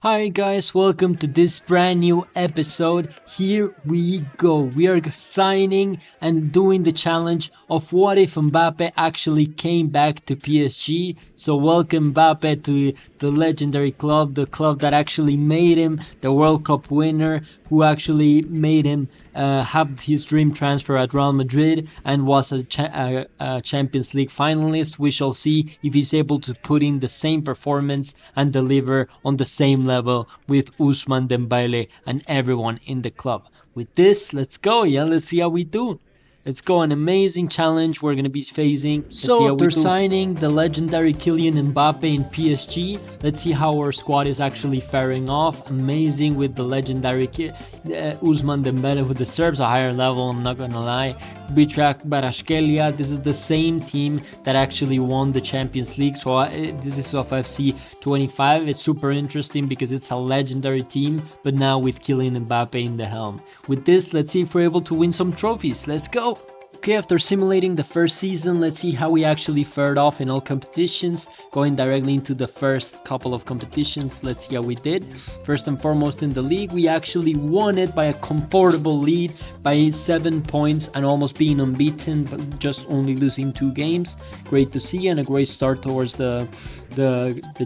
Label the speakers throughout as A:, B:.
A: Hi guys, welcome to this brand new episode. Here we go. We are signing and doing the challenge of what if Mbappe actually came back to PSG. So welcome Mbappe to the legendary club, the club that actually made him the World Cup winner, who actually made him have his dream transfer at Real Madrid and was a Champions League finalist. We shall see if he's able to put in the same performance and deliver on the same level with Ousmane Dembele and everyone in the club. With this, let's go, yeah, let's see how we do. Let's go, an amazing challenge we're going to be facing. So after signing the legendary Kylian Mbappe in PSG, let's see how our squad is actually faring off. Amazing with the legendary Ousmane Dembele, who deserves a higher level, I'm not going to lie. Bitrak Barashkelia, this is the same team that actually won the Champions League. So this is of FC 25. It's super interesting because it's a legendary team, but now with Kylian Mbappe in the helm. With this, let's see if we're able to win some trophies. Let's go! Okay, after simulating the first season, let's see how we actually fared off in all competitions. Going directly into the first couple of competitions, let's see how we did. First and foremost in the league, we actually won it by a comfortable lead by 7 points and almost being unbeaten, but just only losing 2 games. Great to see and a great start towards the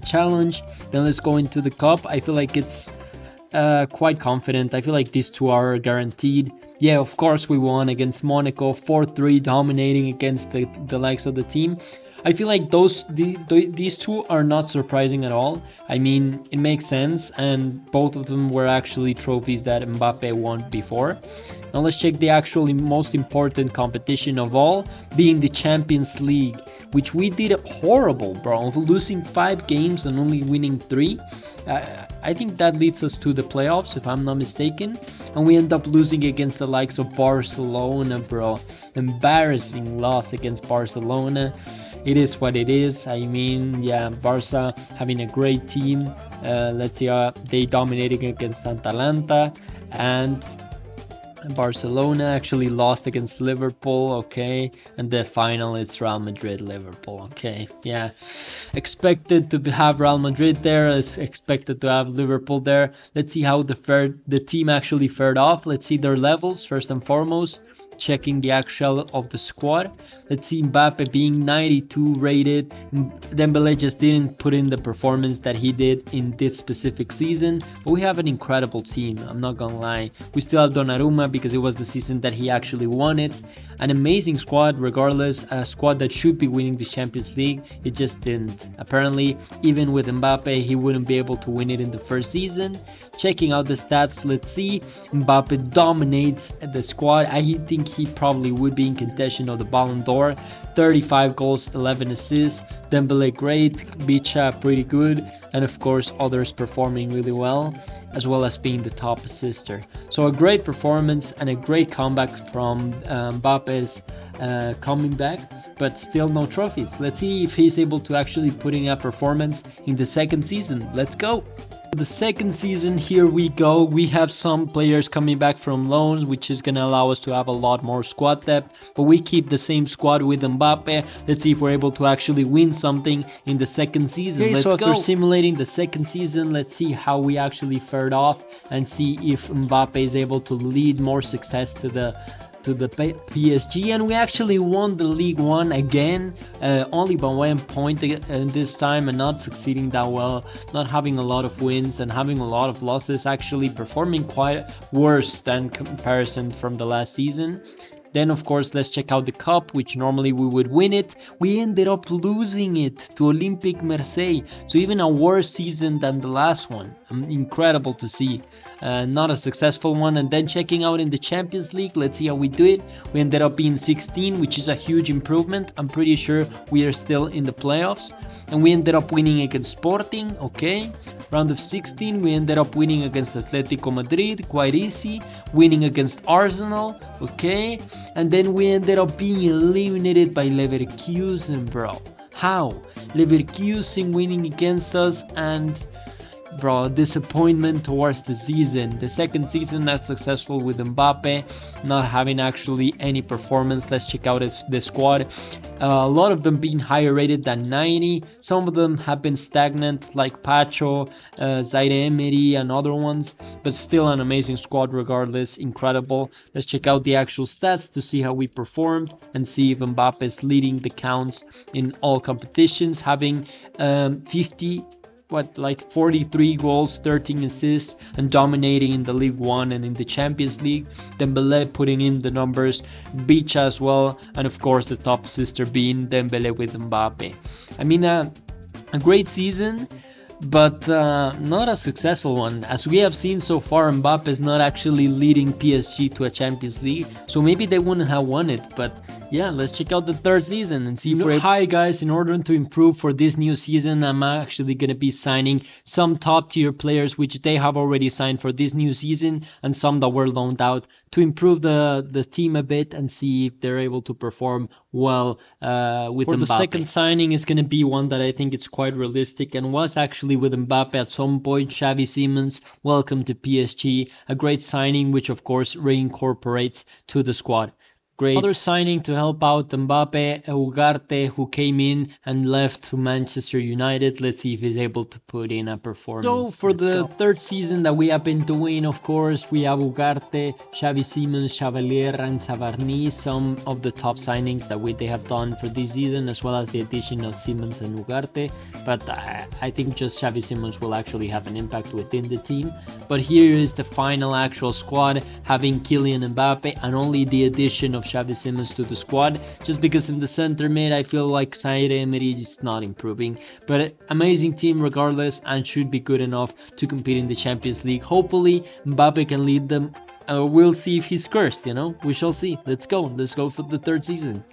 A: challenge. Then let's go into the cup. I feel like it's quite confident. I feel like these two are guaranteed. Yeah, of course we won against Monaco, 4-3, dominating against the likes of the team. I feel like these two are not surprising at all. I mean, it makes sense, and both of them were actually trophies that Mbappe won before. Now let's check the actually most important competition of all, being the Champions League, which we did horrible, bro, losing 5 games and only winning 3. I think that leads us to the playoffs, if I'm not mistaken. And we end up losing against the likes of Barcelona, bro. Embarrassing loss against Barcelona. It is what it is. I mean, yeah, Barca having a great team. Let's see, they dominating against Atalanta. And Barcelona actually lost against Liverpool, okay, and the final it's Real Madrid Liverpool, okay, yeah, expected to have Real Madrid there, is expected to have Liverpool there. Let's see how the team actually fared off. Let's see their levels first and foremost, checking the actual of the squad. Let's see Mbappe being 92 rated. Dembele just didn't put in the performance that he did in this specific season, but we have an incredible team, I'm not gonna lie. We still have Donnarumma because it was the season that he actually won it. An amazing squad regardless, a squad that should be winning the Champions League, it just didn't. Apparently, even with Mbappe, he wouldn't be able to win it in the first season. Checking out the stats, let's see, Mbappe dominates the squad. I think he probably would be in contention of the Ballon d'Or. 35 goals, 11 assists, Dembele great, Bicha pretty good, and of course others performing really well as being the top assister. So a great performance and a great comeback from Mbappe's coming back, but still no trophies. Let's see if he's able to actually put in a performance in the second season. Let's go! The second season, here we go. We have some players coming back from loans, which is going to allow us to have a lot more squad depth, but we keep the same squad with Mbappe. Let's see if we're able to actually win something in the second season. Okay, let's go. After simulating the second season, let's see how we actually fared off and see if Mbappe is able to lead more success to the PSG, and we actually won the League One again, only by 1 point this time, and not succeeding that well, not having a lot of wins and having a lot of losses, actually performing quite worse than comparison from the last season. Then of course let's check out the cup, which normally we would win it. We ended up losing it to Olympique Marseille, so even a worse season than the last one. Incredible to see. Not a successful one. And then checking out in the Champions League, let's see how we do it. We ended up being 16, which is a huge improvement. I'm pretty sure we are still in the playoffs. And we ended up winning against Sporting, okay. Round of 16, we ended up winning against Atletico Madrid, quite easy. Winning against Arsenal, okay. And then we ended up being eliminated by Leverkusen, bro. How? Leverkusen winning against us, and bro, disappointment towards the season. The second season not successful with Mbappe, not having actually any performance. Let's check out the squad. A lot of them being higher rated than 90. Some of them have been stagnant, like Pacho, Zaire Emery, and other ones, but still an amazing squad regardless. Incredible. Let's check out the actual stats to see how we performed and see if Mbappe is leading the counts in all competitions, having 43 goals, 13 assists, and dominating in the League One and in the Champions League. Dembele putting in the numbers, Beach as well, and of course the top assister being Dembele with Mbappe. I mean, a great season, but not a successful one. As we have seen so far, Mbappe is not actually leading PSG to a Champions League, so maybe they wouldn't have won it, but yeah, let's check out the third season and see if we're... Hi guys, in order to improve for this new season, I'm actually going to be signing some top tier players which they have already signed for this new season, and some that were loaned out to improve the team a bit and see if they're able to perform well with Mbappe. The second signing is going to be one that I think it's quite realistic and was actually with Mbappe at some point. Xavi Simons, welcome to PSG, a great signing which of course reincorporates to the squad. Great. Other signing to help out Mbappe, Ugarte, who came in and left to Manchester United. Let's see if he's able to put in a performance. So for the third season that we have been doing, of course, we have Ugarte, Xavi Simons, Chevalier, and Savarni, some of the top signings that they have done for this season, as well as the addition of Simons and Ugarte. But I think just Xavi Simons will actually have an impact within the team. But here is the final actual squad, having Kylian Mbappe and only the addition of Xavi Simons to the squad, just because in the center mid I feel like Zaire Emery is not improving, but amazing team regardless and should be good enough to compete in the Champions League. Hopefully Mbappe can lead them. We'll see if he's cursed, we shall see. Let's go for the third season.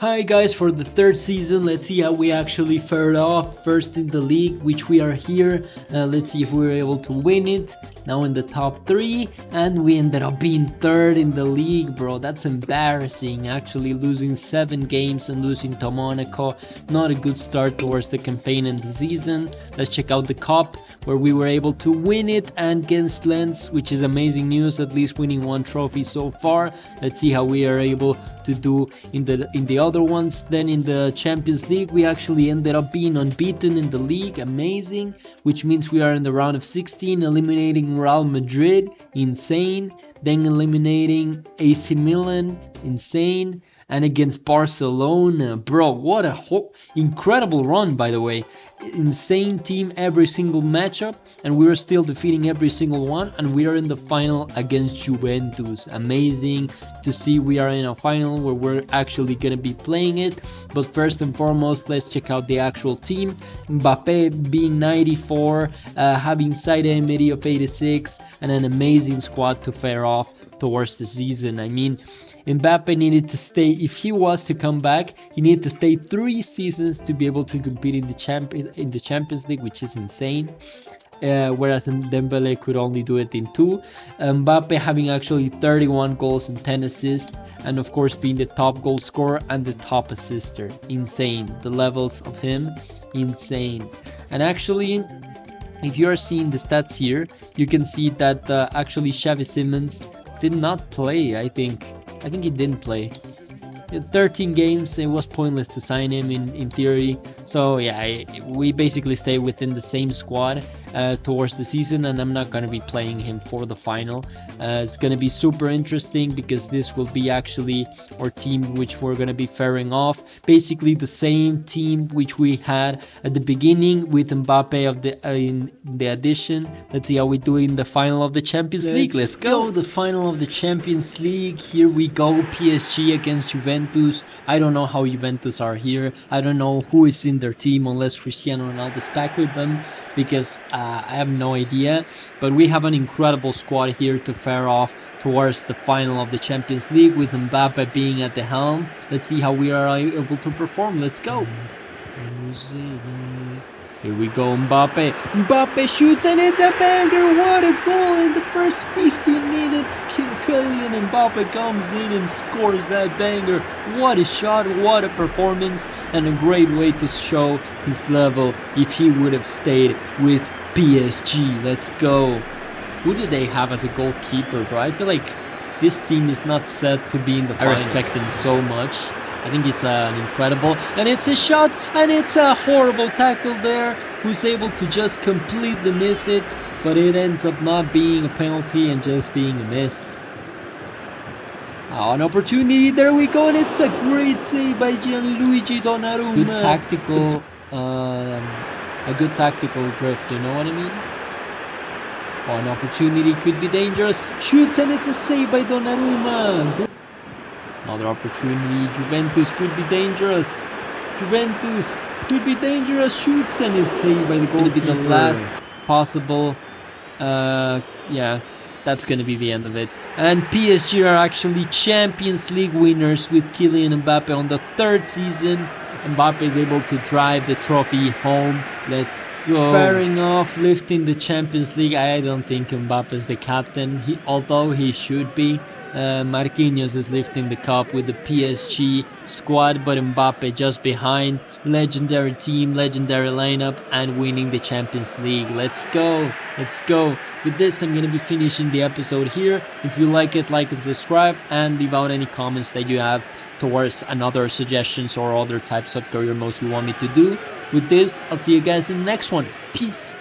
A: Hi guys, for the third season, let's see how we actually fared off. First in the league, which we are here. Let's see if we were able to win it. Now in the top 3, and we ended up being third in the league, bro. That's embarrassing, actually losing 7 games and losing to Monaco. Not a good start towards the campaign and the season. Let's check out the cup, where we were able to win it and against Lens, which is amazing news, at least winning 1 trophy so far. Let's see how we are able to do in the other ones. Then in the Champions League, we actually ended up being unbeaten in the league. Amazing, which means we are in the round of 16, eliminating Real Madrid. Insane. Then eliminating AC Milan. Insane. And against Barcelona, bro, what a incredible run, by the way. Insane team every single matchup, and we are still defeating every single one, and we are in the final against Juventus. Amazing to see we are in a final where we're actually going to be playing it. But first and foremost, let's check out the actual team. Mbappe being 94, having Zaire Emery of 86, and an amazing squad to fare off towards the season. I mean, Mbappe needed to stay, if he was to come back, he needed to stay 3 seasons to be able to compete in the Champions League, which is insane. Whereas Dembele could only do it in 2. Mbappe having actually 31 goals and 10 assists, and of course being the top goal scorer and the top assister. Insane. The levels of him, insane. And actually, if you are seeing the stats here, you can see that actually Xavi Simons did not play. I think he didn't play. 13 games, it was pointless to sign him in theory. So yeah, we basically stay within the same squad towards the season, and I'm not going to be playing him for the final. It's going to be super interesting because this will be actually our team which we're going to be faring off. Basically the same team which we had at the beginning with Mbappe of in the addition. Let's see how we do in the final of the Champions League. Let's go. The final of the Champions League. Here we go. PSG against Juventus. I don't know how Juventus are here. I don't know who is in their team unless Cristiano Ronaldo is back with them, because I have no idea. But we have an incredible squad here to fare off towards the final of the Champions League with Mbappe being at the helm. Let's see how we are able to perform. Let's go. Here we go, Mbappe. Mbappe shoots and it's a banger. What a goal in the first 15 minutes. Kylian Mbappe comes in and scores that banger. What a shot, what a performance, and a great way to show his level if he would have stayed with PSG, let's go. Who do they have as a goalkeeper, bro? I feel like this team is not set to be in the final. I respect him so much. I think he's an incredible, and it's a shot, and it's a horrible tackle there. Who's able to just completely miss it, but it ends up not being a penalty and just being a miss. An opportunity, there we go, and it's a great save by Gianluigi Donnarumma. Good tactical, a good tactical drift, you know what I mean? An opportunity could be dangerous, shoots, and it's a save by Donnarumma. Another opportunity, Juventus could be dangerous. Juventus could be dangerous, shoots, and it's saved by the goalkeeper. Could be the last possible, yeah, that's gonna be the end of it. And PSG are actually Champions League winners with Kylian Mbappe on the 3rd season. Mbappe is able to drive the trophy home. Let's go. Firing off, lifting the Champions League. I don't think Mbappe is the captain, although he should be. Marquinhos is lifting the cup with the PSG squad, but Mbappe just behind. Legendary team, legendary lineup, and winning the Champions League. Let's go, let's go. With this, I'm gonna be finishing the episode here. If you like it, like and subscribe, and leave out any comments that you have towards another suggestions or other types of career modes you want me to do. With this, I'll see you guys in the next one. Peace.